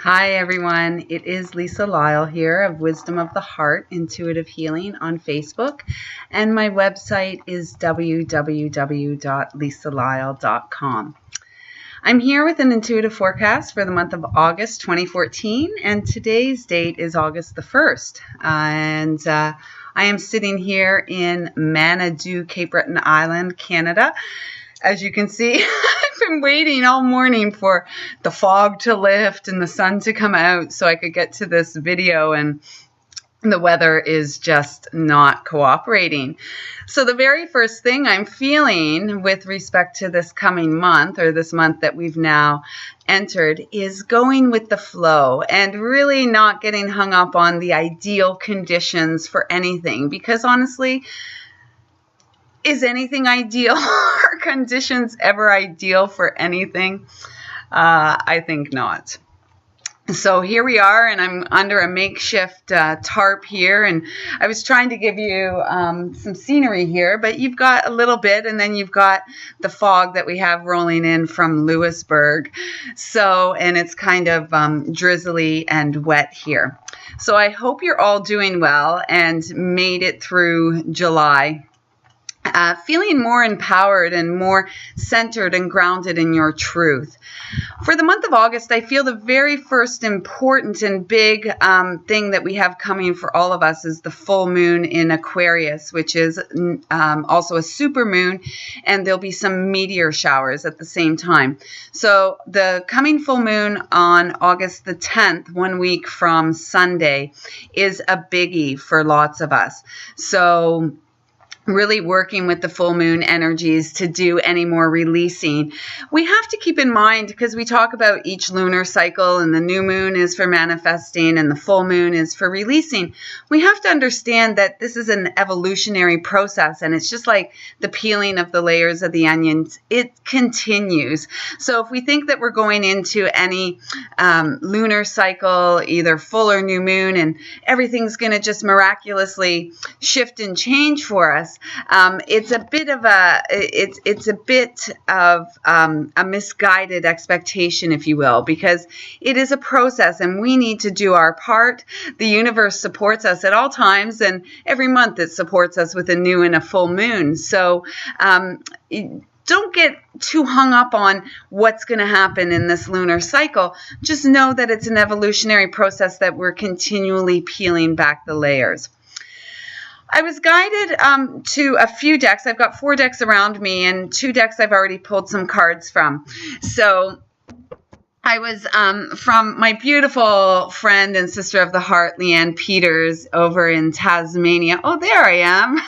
Hi everyone, it is Lisa Lyle here of Wisdom of the Heart Intuitive Healing on Facebook, and my website is www.lisalyle.com. I'm here with an intuitive forecast for the month of August 2014, and today's date is August the 1st, and I am sitting here in Manitou, Cape Breton Island, Canada. As you can see, I've been waiting all morning for the fog to lift and the sun to come out so I could get to this video, and the weather is just not cooperating. So the very first thing I'm feeling with respect to this coming month, or this month that we've now entered, is going with the flow and really not getting hung up on the ideal conditions for anything, because honestly, is anything ideal? Are conditions ever ideal for anything? I think not. So here we are, and I'm under a makeshift tarp here, and I was trying to give you some scenery here, but you've got a little bit, and then you've got the fog that we have rolling in from Lewisburg. So, and it's kind of drizzly and wet here. So I hope you're all doing well and made it through July. Feeling more empowered and more centered and grounded in your truth. For the month of August, I feel the very first important and big thing that we have coming for all of us is the full moon in Aquarius, which is also a super moon, and there'll be some meteor showers at the same time. So the coming full moon on August the 10th, 1 week from Sunday, is a biggie for lots of us. So really working with the full moon energies to do any more releasing. We have to keep in mind, because we talk about each lunar cycle, and the new moon is for manifesting and the full moon is for releasing. We have to understand that this is an evolutionary process, and it's just like the peeling of the layers of the onions. It continues. So if we think that we're going into any lunar cycle, either full or new moon, and everything's going to just miraculously shift and change for us, it's a bit of a misguided expectation, if you will, because it is a process and we need to do our part. The universe supports us at all times, and every month it supports us with a new and a full moon. So don't get too hung up on what's going to happen in this lunar cycle. Just know that it's an evolutionary process that we're continually peeling back the layers. I was guided to a few decks. I've got 4 decks around me, and 2 decks I've already pulled some cards from. So I was from my beautiful friend and sister of the heart, Leanne Peters, over in Tasmania. Oh, there I am.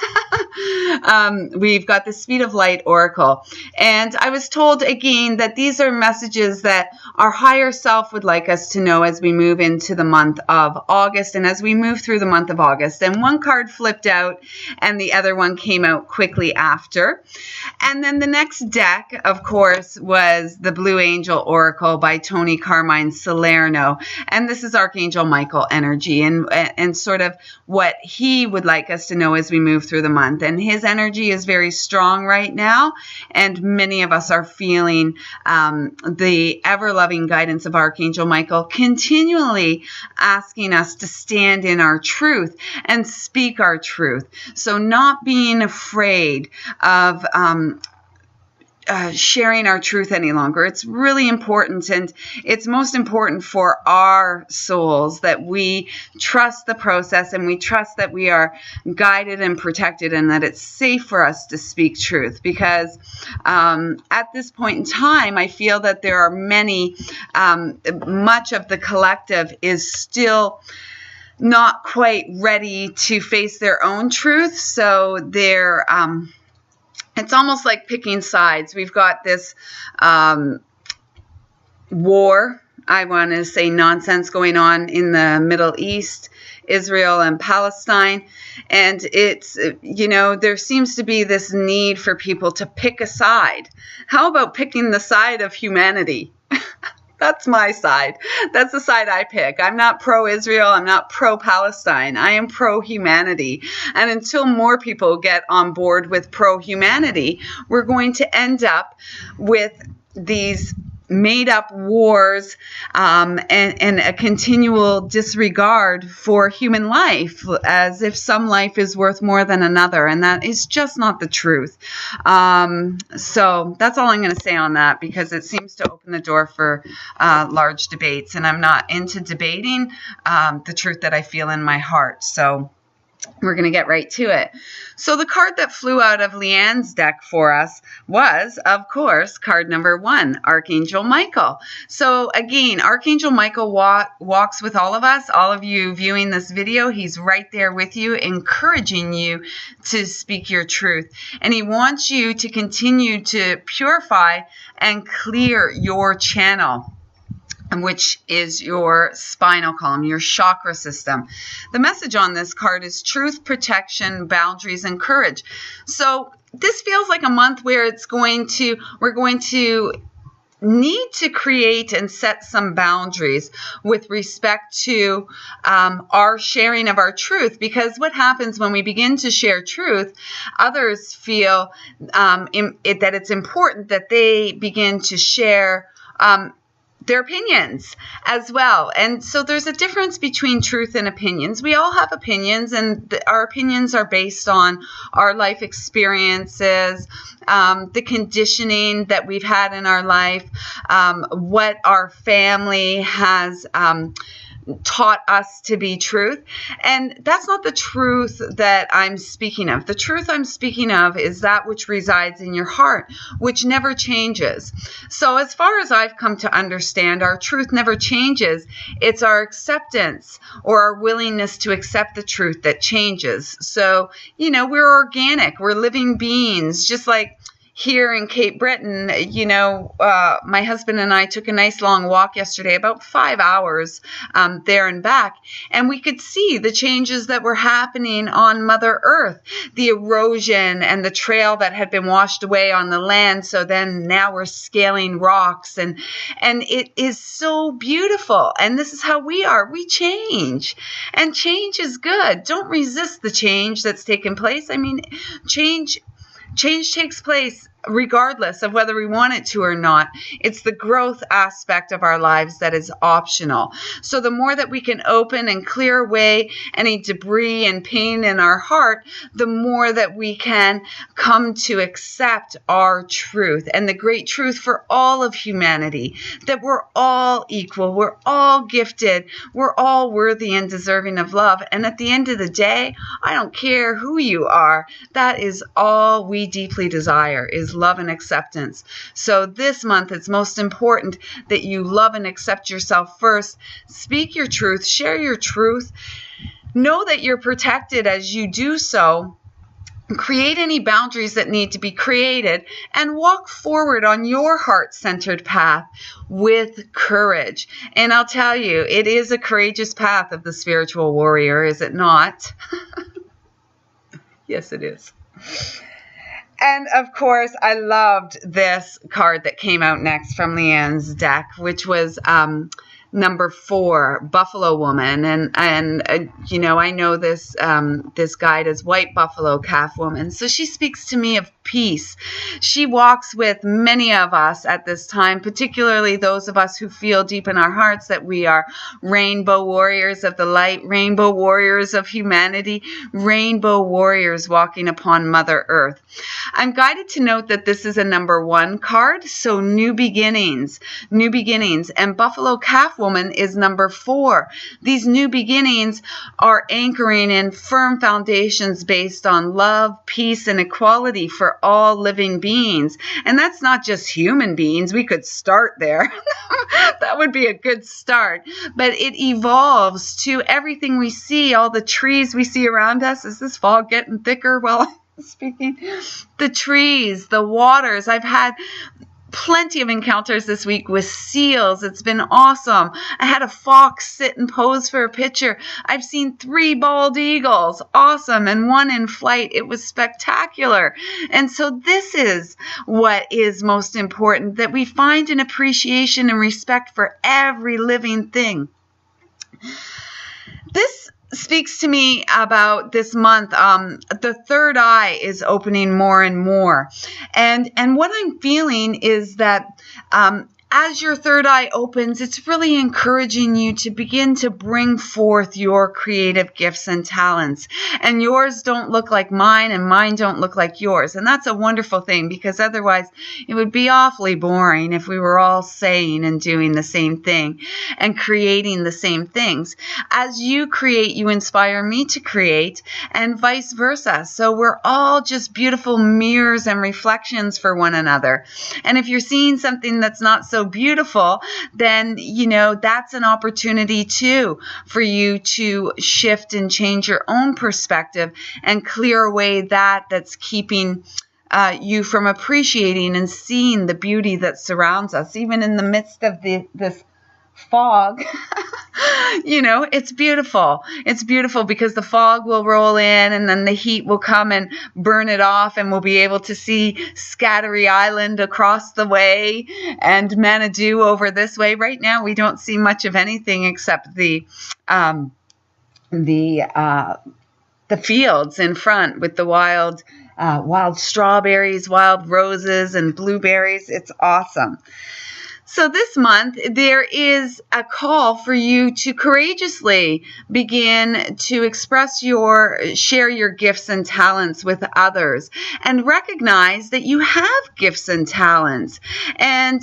We've got the Speed of Light Oracle. And I was told again that these are messages that our higher self would like us to know as we move into the month of August and as we move through the month of August. And one card flipped out and the other one came out quickly after. And then the next deck, of course, was the Blue Angel Oracle by Tony Carmine Salerno, and this is Archangel Michael energy and sort of what he would like us to know as we move through the month. And his energy is very strong right now, and many of us are feeling the ever-loving guidance of Archangel Michael continually asking us to stand in our truth and speak our truth. So not being afraid of sharing our truth any longer. It's really important, and it's most important for our souls that we trust the process and we trust that we are guided and protected and that it's safe for us to speak truth, because at this point in time, I feel that there are many, much of the collective is still not quite ready to face their own truth. So they're it's almost like picking sides. We've got this war, I want to say nonsense, going on in the Middle East, Israel and Palestine. And it's, there seems to be this need for people to pick a side. How about picking the side of humanity? That's my side. That's the side I pick. I'm not pro-Israel. I'm not pro-Palestine. I am pro-humanity. And until more people get on board with pro-humanity, we're going to end up with these made up wars and a continual disregard for human life, as if some life is worth more than another, and that is just not the truth. So that's all I'm going to say on that, because it seems to open the door for large debates, and I'm not into debating the truth that I feel in my heart. So we're going to get right to it. So the card that flew out of Leanne's deck for us was, of course, card number 1, Archangel Michael. So again, Archangel Michael walks with all of us, all of you viewing this video. He's right there with you, encouraging you to speak your truth. And he wants you to continue to purify and clear your channel, which is your spinal column, your chakra system. The message on this card is truth, protection, boundaries, and courage. So this feels like a month where we're going to need to create and set some boundaries with respect to our sharing of our truth, because what happens when we begin to share truth, others feel that it's important that they begin to share their opinions as well. And so there's a difference between truth and opinions. We all have opinions, and our opinions are based on our life experiences, the conditioning that we've had in our life, what our family has taught us to be truth. And that's not the truth that I'm speaking of. The truth I'm speaking of is that which resides in your heart, which never changes. So as far as I've come to understand, our truth never changes. It's our acceptance or our willingness to accept the truth that changes. So, we're organic, we're living beings, just like here in Cape Breton. My husband and I took a nice long walk yesterday, about 5 hours there and back, and we could see the changes that were happening on Mother Earth, the erosion and the trail that had been washed away on the land. So then now we're scaling rocks, and it is so beautiful. And this is how we are. We change, and change is good. Don't resist the change that's taken place. I mean, change takes place regardless of whether we want it to or not. It's the growth aspect of our lives that is optional. So the more that we can open and clear away any debris and pain in our heart, the more that we can come to accept our truth, and the great truth for all of humanity, that we're all equal, we're all gifted, we're all worthy and deserving of love. And at the end of the day, I don't care who you are, that is all we deeply desire, is love and acceptance. So this month, it's most important that you love and accept yourself first. Speak your truth, share your truth. Know that you're protected as you do so. Create any boundaries that need to be created, and walk forward on your heart-centered path with courage. And I'll tell you, it is a courageous path of the spiritual warrior, is it not? Yes, it is. And of course, I loved this card that came out next from Leanne's deck, which was number 4, Buffalo Woman. And I know this this guide is White Buffalo Calf Woman. So she speaks to me of peace. She walks with many of us at this time, particularly those of us who feel deep in our hearts that we are rainbow warriors of the light, rainbow warriors of humanity, rainbow warriors walking upon Mother Earth. I'm guided to note that this is a number 1 card, so new beginnings, and Buffalo Calf Woman is number 4. These new beginnings are anchoring in firm foundations based on love, peace, and equality for all living beings. And that's not just human beings. We could start there. That would be a good start. But it evolves to everything we see, all the trees we see around us. Is this fog getting thicker while I'm speaking? The trees, the waters. I've had plenty of encounters this week with seals. It's been awesome. I had a fox sit and pose for a picture. I've seen 3 bald eagles. Awesome. And 1 in flight. It was spectacular. And so this is what is most important, that we find an appreciation and respect for every living thing. This speaks to me about this month. The third eye is opening more and more. And what I'm feeling is that as your third eye opens, it's really encouraging you to begin to bring forth your creative gifts and talents. And yours don't look like mine, and mine don't look like yours. And that's a wonderful thing, because otherwise it would be awfully boring if we were all saying and doing the same thing and creating the same things. As you create, you inspire me to create, and vice versa. So we're all just beautiful mirrors and reflections for one another. And if you're seeing something that's not so beautiful, then, that's an opportunity too for you to shift and change your own perspective and clear away that's keeping you from appreciating and seeing the beauty that surrounds us, even in the midst of this fog. It's beautiful. It's beautiful because the fog will roll in, and then the heat will come and burn it off, and we'll be able to see Scattery Island across the way and Manitou over this way. Right now, we don't see much of anything except the fields in front with the wild strawberries, wild roses, and blueberries. It's awesome. So this month, there is a call for you to courageously begin to share your gifts and talents with others, and recognize that you have gifts and talents. And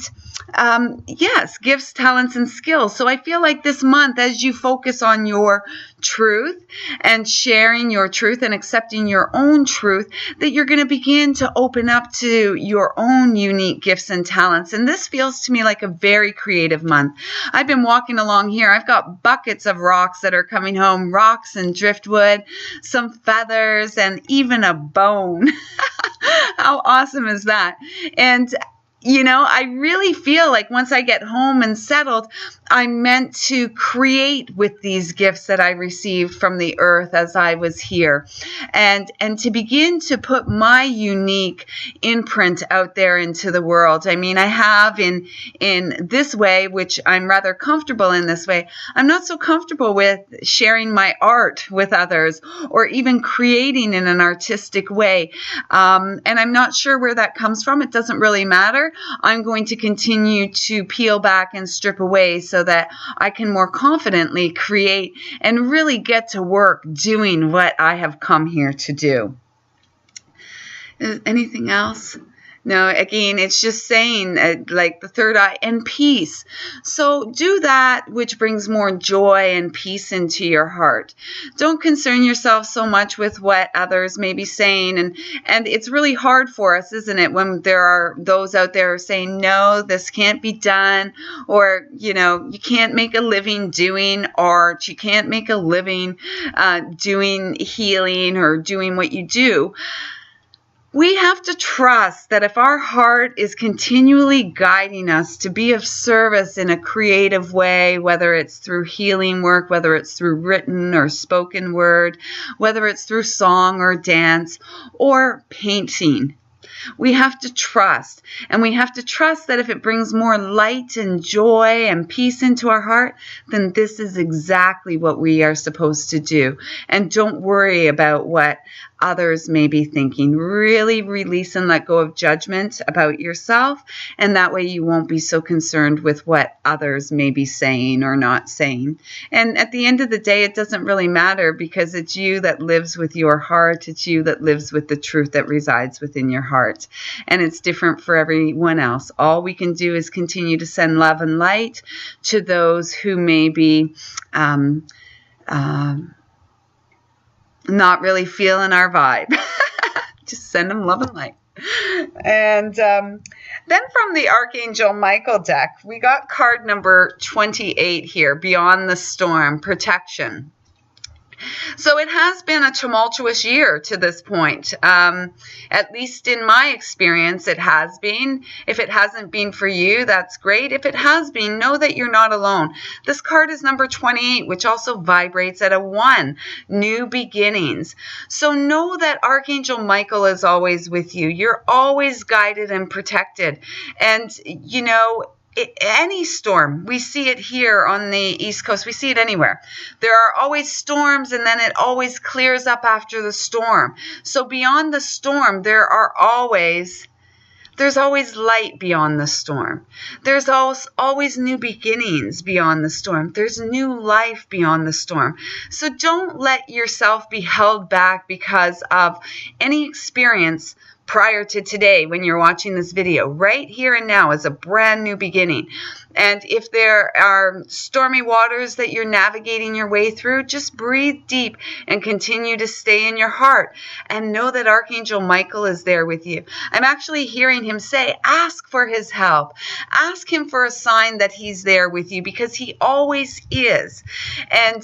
yes, gifts, talents, and skills. So I feel like this month, as you focus on your truth and sharing your truth and accepting your own truth, that you're going to begin to open up to your own unique gifts and talents. And this feels to me like a very creative month. I've been walking along here. I've got buckets of rocks that are coming home, rocks and driftwood, some feathers, and even a bone. How awesome is that? And I really feel like once I get home and settled, I'm meant to create with these gifts that I received from the earth as I was here, and to begin to put my unique imprint out there into the world. I mean, I have in this way, which I'm rather comfortable in this way. I'm not so comfortable with sharing my art with others, or even creating in an artistic way. And I'm not sure where that comes from. It doesn't really matter. I'm going to continue to peel back and strip away so that I can more confidently create and really get to work doing what I have come here to do. Anything else? No, again, it's just saying like the third eye and peace. So do that which brings more joy and peace into your heart. Don't concern yourself so much with what others may be saying. And it's really hard for us, isn't it, when there are those out there saying, no, this can't be done, or, you can't make a living doing art. You can't make a living doing healing or doing what you do. We have to trust that if our heart is continually guiding us to be of service in a creative way, whether it's through healing work, whether it's through written or spoken word, whether it's through song or dance or painting, we have to trust. And we have to trust that if it brings more light and joy and peace into our heart, then this is exactly what we are supposed to do. And don't worry about what others may be thinking. Really release and let go of judgment about yourself, and that way you won't be so concerned with what others may be saying or not saying. And at the end of the day, it doesn't really matter, because it's you that lives with your heart. It's you that lives with the truth that resides within your heart, and it's different for everyone else. All we can do is continue to send love and light to those who may be not really feeling our vibe. Just send them love and light. And then from the Archangel Michael deck, we got card number 28 here, Beyond the Storm, Protection. So it has been a tumultuous year to this point. At least in my experience, it has been. If it hasn't been for you, that's great. If it has been, know that you're not alone. This card is number 28, which also vibrates at a 1, new beginnings. So know that Archangel Michael is always with you. You're always guided and protected. And, any storm, we see it here on the East Coast, we see it anywhere. There are always storms, and then it always clears up after the storm. So beyond the storm, there are always there's always light beyond the storm. There's always new beginnings beyond the storm. There's new life beyond the storm. So don't let yourself be held back because of any experience prior to today when you're watching this video. Right here and now is a brand new beginning. And if there are stormy waters that you're navigating your way through, just breathe deep and continue to stay in your heart and know that Archangel Michael is there with you. I'm actually hearing him say, ask for his help. Ask him for a sign that he's there with you, because he always is. And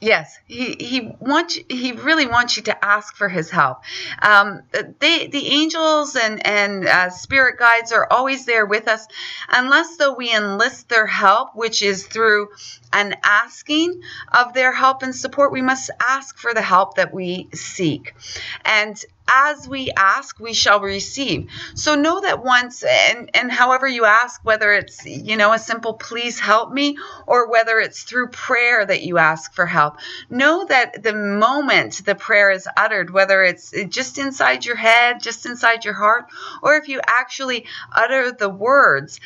yes, he really wants you to ask for his help. The angels and spirit guides are always there with us, unless though we enlist their help, which is through an asking of their help and support. We must ask for the help that we seek. And as we ask, we shall receive. So know that once, and however you ask, whether it's, a simple please help me, or whether it's through prayer that you ask for help, know that the moment the prayer is uttered, whether it's just inside your head, just inside your heart, or if you actually utter the words,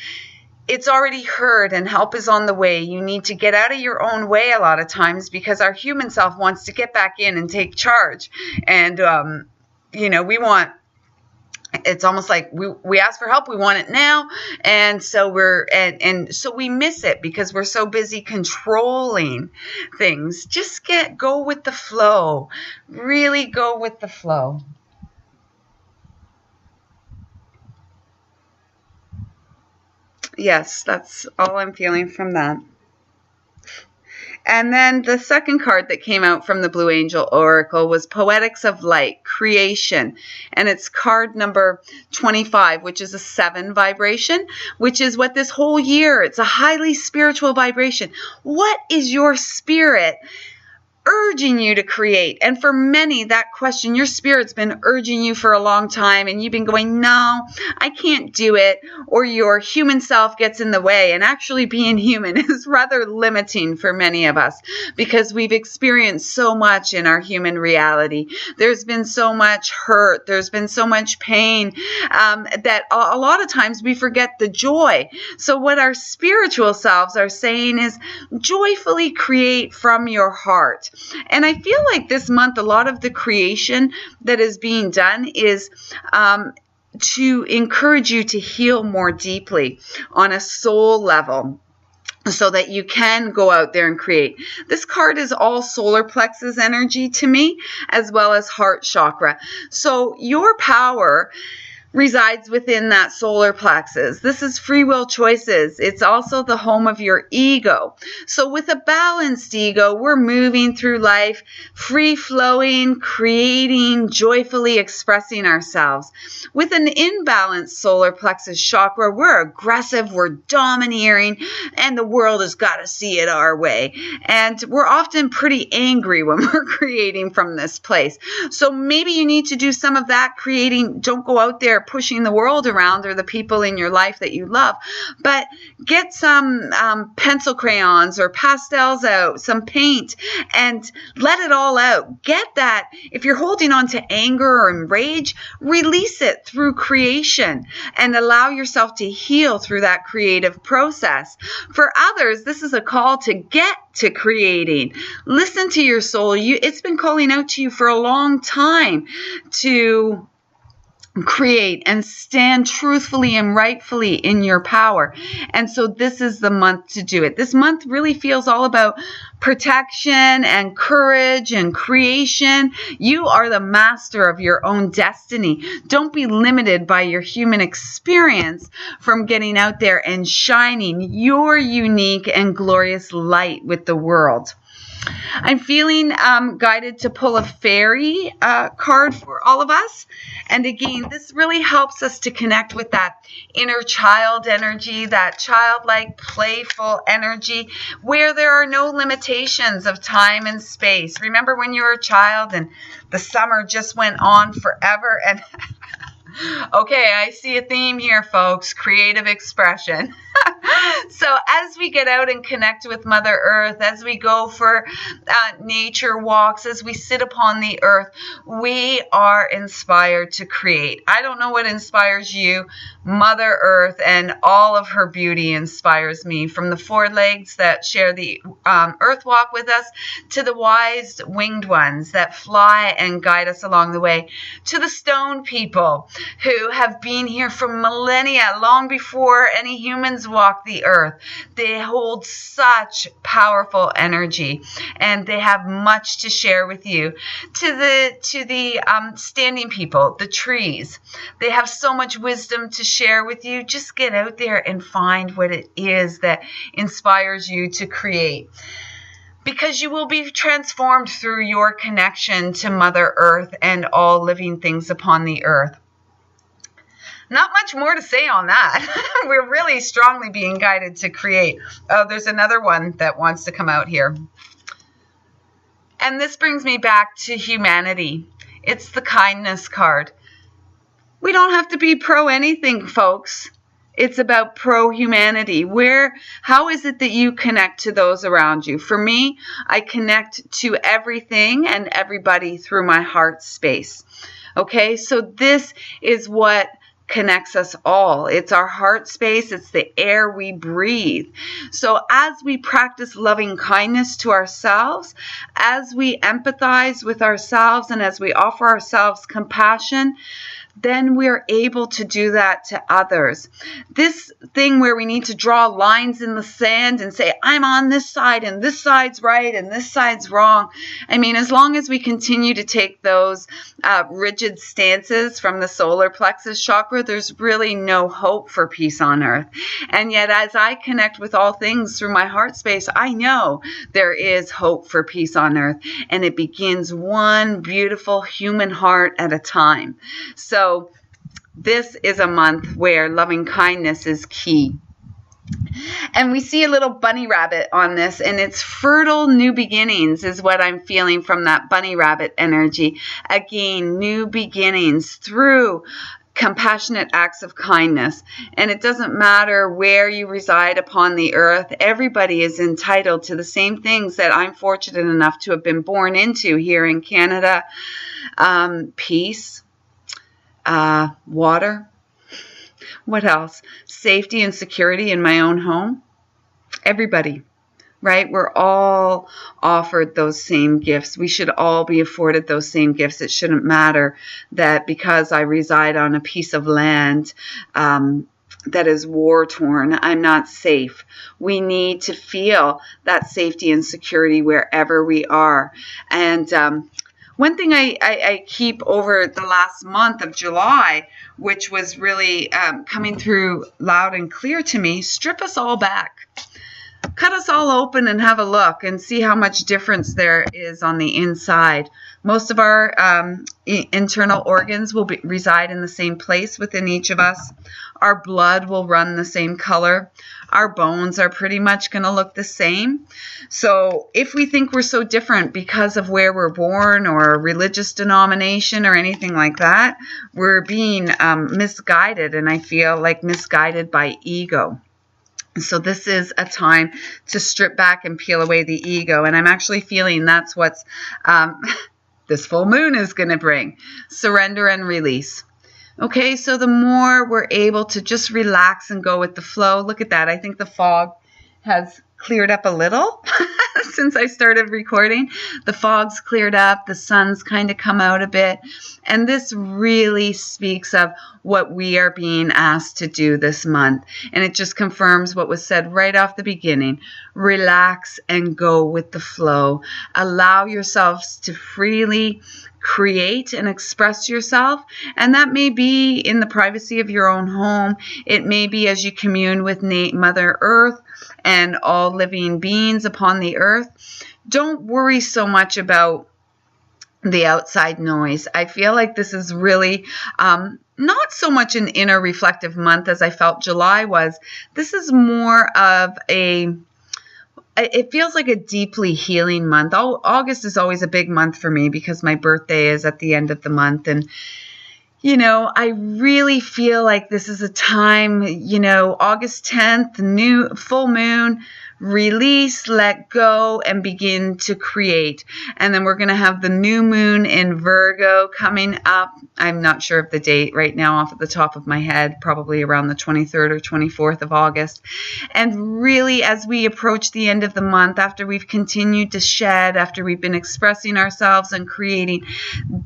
it's already heard and help is on the way. You need to get out of your own way a lot of times, because our human self wants to get back in and take charge. And, we want, it's almost like we ask for help, we want it now. And so so we miss it because we're so busy controlling things. Just go with the flow. Really go with the flow. Yes, that's all I'm feeling from that. And then the second card that came out from the Blue Angel Oracle was Poetics of Light, Creation. And it's card number 25, which is a 7 vibration, which is what this whole year, it's a highly spiritual vibration. What is your spirit urging you to create? And for many, that question, your spirit's been urging you for a long time, and you've been going, no, I can't do it, or your human self gets in the way. And actually being human is rather limiting for many of us, because we've experienced so much in our human reality. There's been so much hurt, there's been so much pain, that a lot of times we forget the joy. So what our spiritual selves are saying is joyfully create from your heart. And I feel like this month, a lot of the creation that is being done is to encourage you to heal more deeply on a soul level, so that you can go out there and create. This card is all solar plexus energy to me, as well as heart chakra. So your power resides within that solar plexus. This is free will choices. It's also the home of your ego. So with a balanced ego, we're moving through life, free flowing, creating, joyfully expressing ourselves. With an imbalanced solar plexus chakra, we're aggressive, we're domineering, and the world has got to see it our way. And we're often pretty angry when we're creating from this place. So maybe you need to do some of that creating. Don't go out there pushing the world around or the people in your life that you love, but get some pencil crayons or pastels out, some paint, and let it all out. Get that. If you're holding on to anger or rage, release it through creation and allow yourself to heal through that creative process. For others, this is a call to get to creating. Listen to your soul. It's been calling out to you for a long time to create and stand truthfully and rightfully in your power. And so this is the month to do it. This month really feels all about protection and courage and creation. You are the master of your own destiny. Don't be limited by your human experience from getting out there and shining your unique and glorious light with the world. I'm feeling guided to pull a fairy card for all of us. And again, this really helps us to connect with that inner child energy, that childlike, playful energy where there are no limitations of time and space. Remember when you were a child and the summer just went on forever? And okay, I see a theme here, folks. Creative expression. So as we get out and connect with Mother Earth, as we go for nature walks, as we sit upon the earth, we are inspired to create. I don't know what inspires you. Mother Earth and all of her beauty inspires me, from the four legs that share the earth walk with us, to the wise winged ones that fly and guide us along the way, to the stone people who have been here for millennia, long before any humans walked the earth. They hold such powerful energy, and they have much to share with you. To the standing people, the trees, they have so much wisdom to share with you. Just get out there and find what it is that inspires you to create, because you will be transformed through your connection to Mother Earth and all living things upon the earth. Not much more to say on that. We're really strongly being guided to create. Oh, there's another one that wants to come out here. And this brings me back to humanity. It's the kindness card. We don't have to be pro anything, folks. It's about pro-humanity. How is it that you connect to those around you? For me, I connect to everything and everybody through my heart space. Okay, so this is what connects us all. It's our heart space. It's the air we breathe. So as we practice loving kindness to ourselves, as we empathize with ourselves, and as we offer ourselves compassion, then we're able to do that to others. This thing where we need to draw lines in the sand and say, I'm on this side and this side's right and this side's wrong. I mean, as long as we continue to take those rigid stances from the solar plexus chakra, there's really no hope for peace on earth. And yet, as I connect with all things through my heart space, I know there is hope for peace on earth. And it begins one beautiful human heart at a time. So this is a month where loving kindness is key. And we see a little bunny rabbit on this, and it's fertile new beginnings is what I'm feeling from that bunny rabbit energy. Again, new beginnings through compassionate acts of kindness. And it doesn't matter where you reside upon the earth. Everybody is entitled to the same things that I'm fortunate enough to have been born into here in Canada. Peace. Water. What else? Safety and security in my own home. Everybody, right? We're all offered those same gifts. We should all be afforded those same gifts. It shouldn't matter that because I reside on a piece of land that is war-torn, I'm not safe. We need to feel that safety and security wherever we are. And one thing I keep over the last month of July, which was really coming through loud and clear to me, strip us all back. Cut us all open and have a look and see how much difference there is on the inside. Most of our internal organs will reside in the same place within each of us. Our blood will run the same color. Our bones are pretty much going to look the same. So if we think we're so different because of where we're born or a religious denomination or anything like that, we're being misguided, and I feel like misguided by ego. So this is a time to strip back and peel away the ego. And I'm actually feeling that's what's this full moon is going to bring. Surrender and release. Okay, so the more we're able to just relax and go with the flow. Look at that. I think the fog has cleared up a little since I started recording. The fog's cleared up. The sun's kind of come out a bit. And this really speaks of what we are being asked to do this month. And it just confirms what was said right off the beginning. Relax and go with the flow. Allow yourselves to freely create and express yourself. And that may be in the privacy of your own home. It may be as you commune with Mother Earth and all living beings upon the earth. Don't worry so much about the outside noise. I feel like this is really not so much an inner reflective month as I felt July was. This is more of it feels like a deeply healing month. August is always a big month for me because my birthday is at the end of the month. And I really feel like this is a time, August 10th, new full moon, release, let go, and begin to create. And then we're going to have the new moon in Virgo coming up. I'm not sure of the date right now off at the top of my head, probably around the 23rd or 24th of August. And really, as we approach the end of the month, after we've continued to shed, after we've been expressing ourselves and creating,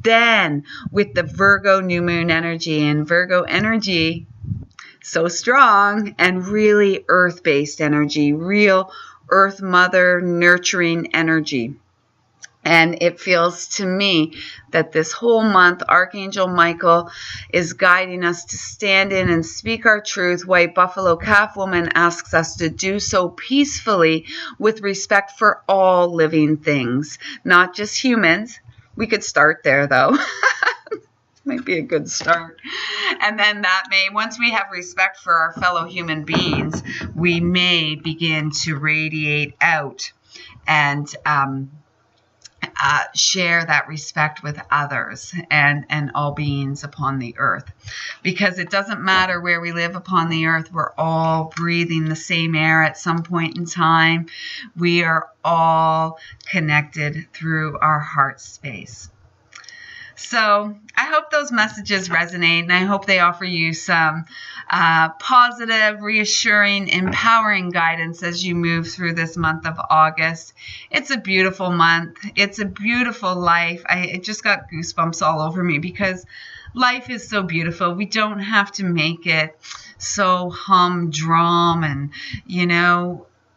then with the Virgo new moon energy, and Virgo energy, so strong and really earth-based energy, real earth mother nurturing energy. And it feels to me that this whole month, Archangel Michael is guiding us to stand in and speak our truth. White Buffalo Calf Woman asks us to do so peacefully with respect for all living things, not just humans. We could start there, though. Might be a good start. And then once we have respect for our fellow human beings, we may begin to radiate out and share that respect with others and all beings upon the earth. Because it doesn't matter where we live upon the earth, we're all breathing the same air at some point in time. We are all connected through our heart space. So I hope those messages resonate, and I hope they offer you some positive, reassuring, empowering guidance as you move through this month of August. It's a beautiful month. It's a beautiful life. It just got goosebumps all over me because life is so beautiful. We don't have to make it so humdrum and,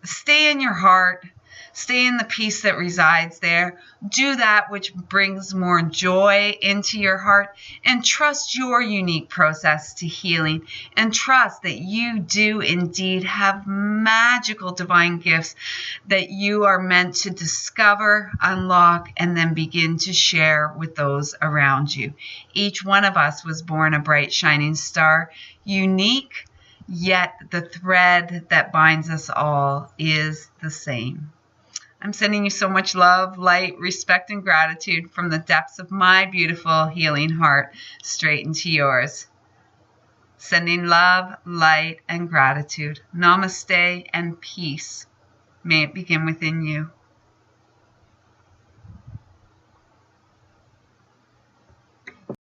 stay in your heart. Stay in the peace that resides there. Do that which brings more joy into your heart, and trust your unique process to healing, and trust that you do indeed have magical divine gifts that you are meant to discover, unlock, and then begin to share with those around you. Each one of us was born a bright, shining star, unique, yet the thread that binds us all is the same. I'm sending you so much love, light, respect, and gratitude from the depths of my beautiful healing heart straight into yours. Sending love, light, and gratitude. Namaste and peace. May it begin within you.